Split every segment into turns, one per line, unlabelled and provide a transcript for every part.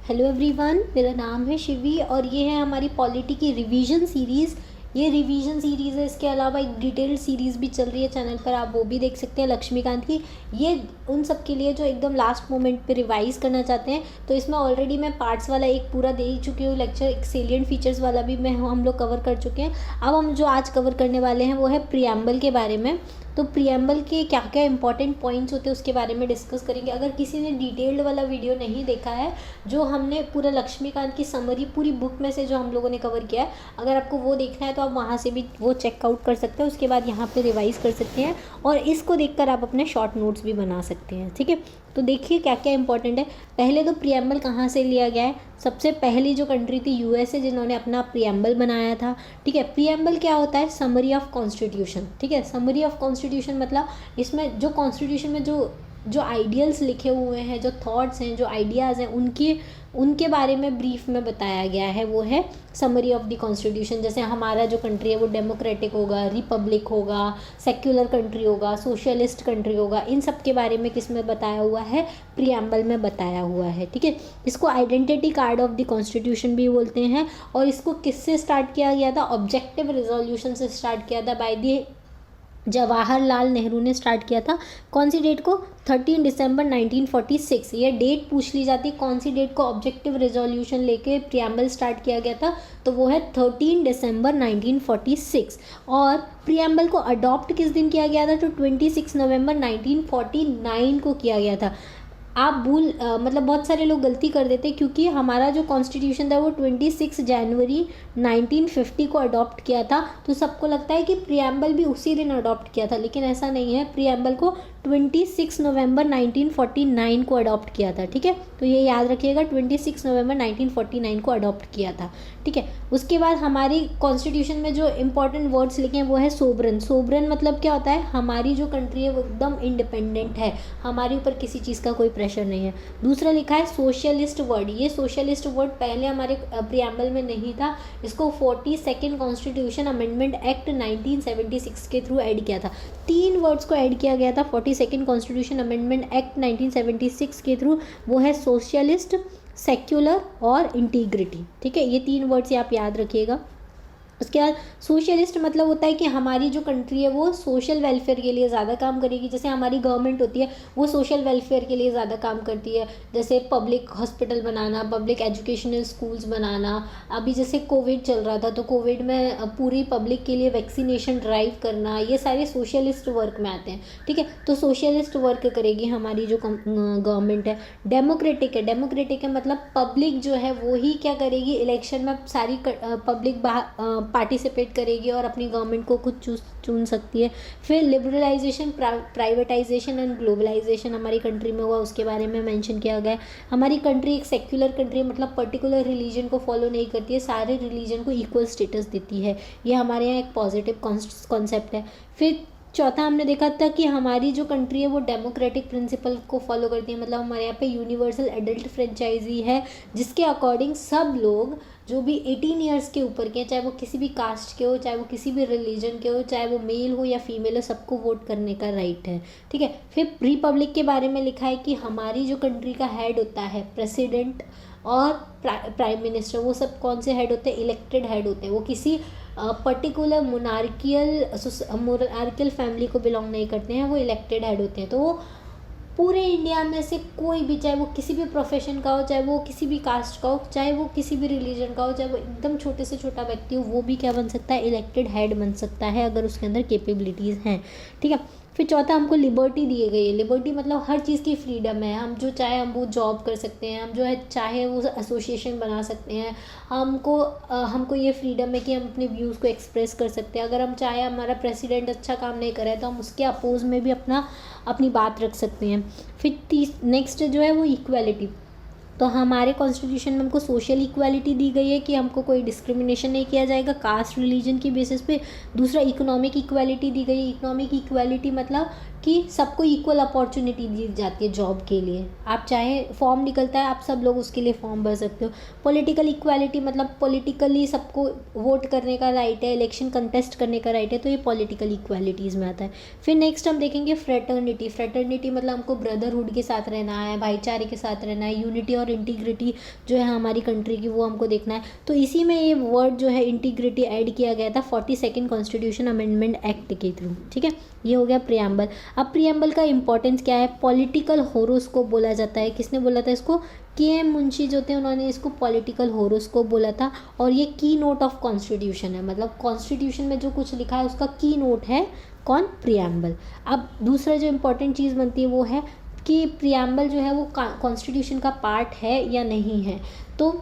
Hello everyone, मेरा नाम है शिवी और ये है हमारी पॉलिटी की रिवीजन सीरीज़। ये रिवीजन सीरीज़ है, इसके अलावा एक डिटेल्ड सीरीज़ भी चल रही है चैनल पर, आप वो भी देख सकते हैं लक्ष्मीकांत की। ये उन सब के लिए जो एकदम लास्ट मोमेंट पे रिवाइज़ करना चाहते हैं। तो इसमें ऑलरेडी मैं पार्ट्स वाला एक पूरा दे ही चुकी हूँ लेक्चर, एक सेलिएंट फीचर्स वाला भी हम लोग कवर कर चुके हैं। अब हम जो आज कवर करने वाले हैं वो है प्रीएम्बल के बारे में। तो प्रीएम्बल के क्या क्या इंपॉर्टेंट पॉइंट्स होते हैं उसके बारे में डिस्कस करेंगे। अगर किसी ने डिटेल्ड वाला वीडियो नहीं देखा है, जो हमने पूरा लक्ष्मीकांत की समरी पूरी बुक में से जो हम लोगों ने कवर किया है, अगर आपको वो देखना है तो आप वहाँ से भी वो चेकआउट कर सकते हैं। उसके बाद यहाँ पे रिवाइज़ कर सकते हैं और इसको देखकर आप अपने शॉर्ट नोट्स भी बना सकते हैं। ठीक है, तो देखिए क्या क्या इंपॉर्टेंट है। पहले तो प्रीएम्बल कहाँ से लिया गया है। सबसे पहली जो कंट्री थी यूएसए, जिन्होंने अपना प्रीएम्बल बनाया था। ठीक है, प्रीएम्बल क्या होता है? Summary of constitution. ठीक है, समरी ऑफ कॉन्स्टिट्यूशन मतलब इसमें जो कॉन्स्टिट्यूशन में जो आइडियल्स लिखे हुए हैं, जो थॉट्स हैं, जो आइडियाज़ हैं, उनके बारे में ब्रीफ में बताया गया है, वो है समरी ऑफ द कॉन्स्टिट्यूशन। जैसे हमारा जो कंट्री है वो डेमोक्रेटिक होगा, रिपब्लिक होगा, सेक्युलर कंट्री होगा, सोशलिस्ट कंट्री होगा, इन सब के बारे में किस में बताया हुआ है? प्रीएम्बल में बताया हुआ है। ठीक है, इसको identity card of the constitution भी बोलते हैं। और इसको किससे स्टार्ट किया गया था? ऑब्जेक्टिव रिजोल्यूशन से स्टार्ट किया था बाय द जवाहरलाल नेहरू ने स्टार्ट किया था। कौन सी डेट को? 13 दिसंबर 1946। ये डेट पूछ ली जाती है, कौन सी डेट को ऑब्जेक्टिव रेजोल्यूशन लेके प्रीएम्बल स्टार्ट किया गया था? तो वो है 13 दिसंबर 1946। और प्रीएम्बल को अडॉप्ट किस दिन किया गया था? तो 26 नवंबर 1949 को किया गया था। आप मतलब बहुत सारे लोग गलती कर देते हैं, क्योंकि हमारा जो कॉन्स्टिट्यूशन था वो 26 जनवरी 1950 को अडॉप्ट किया था। तो सबको लगता है कि प्रीएम्बल भी उसी दिन अडॉप्ट किया था, लेकिन ऐसा नहीं है। प्रीएम्बल को 26 नवंबर 1949 को अडॉप्ट किया था। ठीक है, तो ये याद रखिएगा, 26 नवंबर 1949 को अडॉप्ट किया था। ठीक है, उसके बाद हमारी कॉन्स्टिट्यूशन में जो इंपॉर्टेंट वर्ड्स लिखे हैं वो है सोवरन। सोवरन मतलब क्या होता है? हमारी जो कंट्री है वो एकदम इंडिपेंडेंट है, हमारे ऊपर किसी चीज़ का कोई प्रेशर नहीं है। दूसरा लिखा है सोशलिस्ट वर्ड। ये सोशलिस्ट वर्ड पहले हमारे प्रीएम्बल में नहीं था, इसको 42nd कॉन्स्टिट्यूशन अमेंडमेंट एक्ट 1976 के थ्रू ऐड किया था। 3 वर्ड्स को ऐड किया गया था 42nd कॉन्स्टिट्यूशन अमेंडमेंट एक्ट 1976 के थ्रू। वो है सोशलिस्ट, सेक्युलर और इंटीग्रिटी। ठीक है, ये 3 वर्ड्स आप याद रखिएगा। उसके बाद सोशलिस्ट मतलब होता है कि हमारी जो कंट्री है वो सोशल वेलफेयर के लिए ज़्यादा काम करेगी। जैसे हमारी गवर्नमेंट होती है वो सोशल वेलफेयर के लिए ज़्यादा काम करती है, जैसे पब्लिक हॉस्पिटल बनाना, पब्लिक एजुकेशनल स्कूल्स बनाना। अभी जैसे कोविड चल रहा था तो कोविड में पूरी पब्लिक के लिए वैक्सीनेशन ड्राइव करना, ये सारे सोशलिस्ट वर्क में आते हैं। ठीक है, तो सोशलिस्ट वर्क करेगी हमारी जो गवर्नमेंट है। डेमोक्रेटिक है। डेमोक्रेटिक है मतलब पब्लिक जो है वो ही क्या करेगी? इलेक्शन में सारी पब्लिक पार्टिसिपेट करेगी और अपनी गवर्नमेंट को खुद चुन सकती है। फिर लिबरलाइजेशन, प्राइवेटाइजेशन एंड ग्लोबलाइजेशन हमारी कंट्री में हुआ, उसके बारे में मेंशन किया गया है। हमारी कंट्री एक सेक्युलर कंट्री है, मतलब पर्टिकुलर रिलीजन को फॉलो नहीं करती है, सारे रिलीजन को इक्वल स्टेटस देती है। ये हमारे यहाँ एक पॉजिटिव कॉन्सेप्ट है। फिर चौथा हमने देखा था कि हमारी जो कंट्री है वो डेमोक्रेटिक प्रिंसिपल को फॉलो करती है, मतलब हमारे यहाँ पे यूनिवर्सल एडल्ट फ्रेंचाइजी है, जिसके अकॉर्डिंग सब लोग जो भी 18 ईयर्स के ऊपर के हैं, चाहे वो किसी भी कास्ट के हो, चाहे वो किसी भी रिलीजन के हो, चाहे वो मेल हो या फीमेल हो, सबको वोट करने का राइट है। ठीक है, फिर रिपब्लिक के बारे में लिखा है कि हमारी जो कंट्री का हेड होता है प्रेसिडेंट और प्राइम मिनिस्टर, वो सब कौन से हेड होते हैं? इलेक्टेड हेड होते हैं। वो किसी पर्टिकुलर मोनार्कियल फैमिली को बिलोंग नहीं करते हैं, वो इलेक्टेड हेड होते हैं। तो वो पूरे इंडिया में से कोई भी, चाहे वो किसी भी प्रोफेशन का हो, चाहे वो किसी भी कास्ट का हो, चाहे वो किसी भी रिलीजन का हो, चाहे वो एकदम छोटे से छोटा व्यक्ति हो, वो भी क्या बन सकता है? इलेक्टेड हेड बन सकता है, अगर उसके अंदर कैपेबिलिटीज़ हैं। ठीक है, फिर चौथा हमको लिबर्टी दी गई है। लिबर्टी मतलब हर चीज़ की फ्रीडम है, हम जो चाहे हम वो जॉब कर सकते हैं, हम जो है चाहे वो एसोसिएशन बना सकते हैं, हमको ये फ्रीडम है कि हम अपने व्यूज़ को एक्सप्रेस कर सकते हैं। अगर हम चाहे हमारा प्रेसिडेंट अच्छा काम नहीं कर रहा है तो हम उसके अपोज में भी अपनी बात रख सकते हैं। फिर नेक्स्ट जो है वो इक्वालिटी। तो हमारे कॉन्स्टिट्यूशन में हमको सोशल इक्वालिटी दी गई है कि हमको कोई डिस्क्रिमिनेशन नहीं किया जाएगा कास्ट रिलीजन की बेसिस पे। दूसरा इकोनॉमिक इक्वालिटी दी गई है। इकोनॉमिक इक्वालिटी मतलब कि सबको इक्वल अपॉर्चुनिटी दी जाती है जॉब के लिए। आप चाहे फॉर्म निकलता है, आप सब लोग उसके लिए फॉर्म भर सकते हो। पॉलिटिकल इक्वालिटी मतलब पॉलिटिकली सबको वोट करने का राइट है, इलेक्शन कंटेस्ट करने का राइट है, तो ये पॉलिटिकल इक्वालिटीज़ में आता है। फिर नेक्स्ट हम देखेंगे फ्रेटर्निटी। फ्रेटर्निटी मतलब हमको ब्रदरहुड के साथ रहना है, भाईचारे के साथ रहना है, यूनिटी और इंटीग्रिटी जो है हमारी कंट्री की वो हमको देखना है। तो इसी में ये वर्ड जो है इंटीग्रिटी ऐड किया गया था 42nd कॉन्स्टिट्यूशन अमेंडमेंट एक्ट के थ्रू। ठीक है, ये हो गया प्रियम्बल। अब प्रियम्बल का इंपॉर्टेंस क्या है? पॉलिटिकल होरोस्कोप बोला जाता है। किसने बोला था इसको? के.एम. मुंशी जो थे उन्होंने इसको पॉलिटिकल होरोस्कोप बोला था। और ये की नोट ऑफ कॉन्स्टिट्यूशन है, मतलब कॉन्स्टिट्यूशन में जो कुछ लिखा है उसका की नोट है कौन? प्रियम्बल। अब दूसरा जो इम्पोर्टेंट चीज़ बनती है वो है कि प्रियम्बल जो है वो कॉन्स्टिट्यूशन का पार्ट है या नहीं है। तो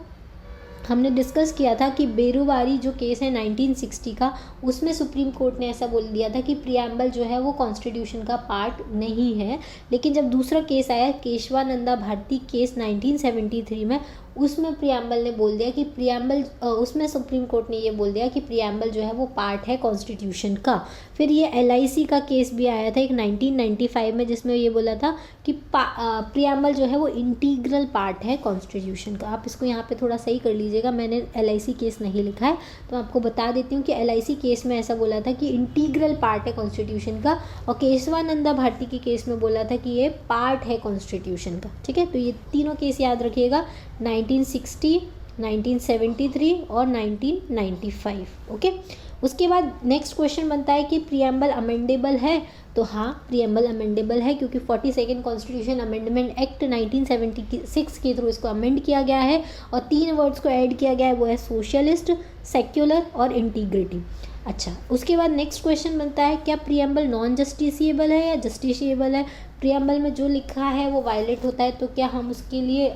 हमने डिस्कस किया था कि बेरुवारी जो केस है 1960 का, उसमें सुप्रीम कोर्ट ने ऐसा बोल दिया था कि प्रियम्बल जो है वो कॉन्स्टिट्यूशन का पार्ट नहीं है। लेकिन जब दूसरा केस आया केशवानंदा भारती केस 1973 में, उसमें प्रियम्बल ने बोल दिया कि प्रियम्बल उसमें सुप्रीम कोर्ट ने ये बोल दिया कि प्रियम्बल जो है वो पार्ट है कॉन्स्टिट्यूशन का। फिर ये LIC का केस भी आया था एक 1995 में, जिसमें ये बोला था कि प्रियम्बल जो है वो इंटीग्रल पार्ट है कॉन्स्टिट्यूशन का। आप इसको यहाँ पे थोड़ा सही कर लीजिएगा, मैंने LIC केस नहीं लिखा है तो आपको बता देती हूँ कि LIC केस में ऐसा बोला था कि इंटीग्रल पार्ट है कॉन्स्टिट्यूशन का, और केशवानंदा भारती के केस में बोला था कि ये पार्ट है कॉन्स्टिट्यूशन का। ठीक है, तो ये तीनों केस याद रखिएगा, 1960, 1973 और 1995। ओके, उसके बाद नेक्स्ट क्वेश्चन बनता है कि प्रियम्बल अमेंडेबल है। तो हाँ, प्रियम्बल अमेंडेबल है क्योंकि 42nd कॉन्स्टिट्यूशन अमेंडमेंट एक्ट 1976 के थ्रू इसको अमेंड किया गया है और 3 वर्ड्स को ऐड किया गया है, वो है सोशलिस्ट, सेक्युलर और इंटीग्रिटी। अच्छा, उसके बाद नेक्स्ट क्वेश्चन बनता है क्या प्रियम्बल नॉन जस्टिसिएबल है या जस्टिसिएबल है? प्रियम्बल में जो लिखा है वो वायलेट होता है तो क्या हम उसके लिए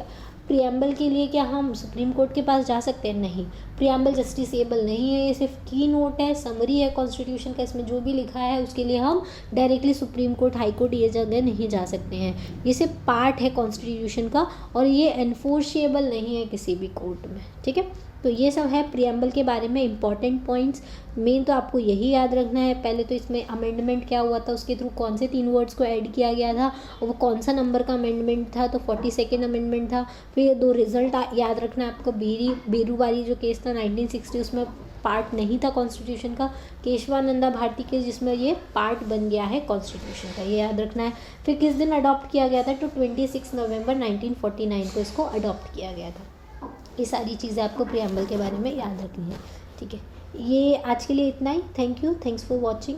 प्रियम्बल के लिए क्या हम सुप्रीम कोर्ट के पास जा सकते हैं? नहीं, प्रियम्बल जस्टिसेबल नहीं है, ये सिर्फ की नोट है, समरी है कॉन्स्टिट्यूशन का। इसमें जो भी लिखा है उसके लिए हम directly supreme court, high court ये जगह नहीं जा सकते हैं। ये सिर्फ पार्ट है कॉन्स्टिट्यूशन का और ये एनफोर्सेबल नहीं है किसी भी कोर्ट में। ठीक है, तो ये सब है प्रियम्बल के बारे में इंपॉर्टेंट पॉइंट्स। मेन तो आपको यही याद रखना है। पहले तो इसमें अमेंडमेंट क्या हुआ था, उसके थ्रू कौन से 3 वर्ड्स को ऐड किया गया था और वो कौन सा नंबर का अमेंडमेंट था, तो 42nd अमेंडमेंट था। फिर 2 रिजल्ट याद रखना है आपको। बेरुवारी जो केस था 1960, उसमें पार्ट नहीं था कॉन्स्टिट्यूशन का। केशवानंदा भारती केस जिसमें ये पार्ट बन गया है कॉन्स्टिट्यूशन का, ये याद रखना है। फिर किस दिन अडॉप्ट किया गया था? तो 26 नवंबर 1949 को इसको अडॉप्ट किया गया था। ये सारी चीज़ें आपको प्रियम्बल के बारे में याद रखनी है। ठीक है, ये आज के लिए इतना ही। Thank you, thanks for watching.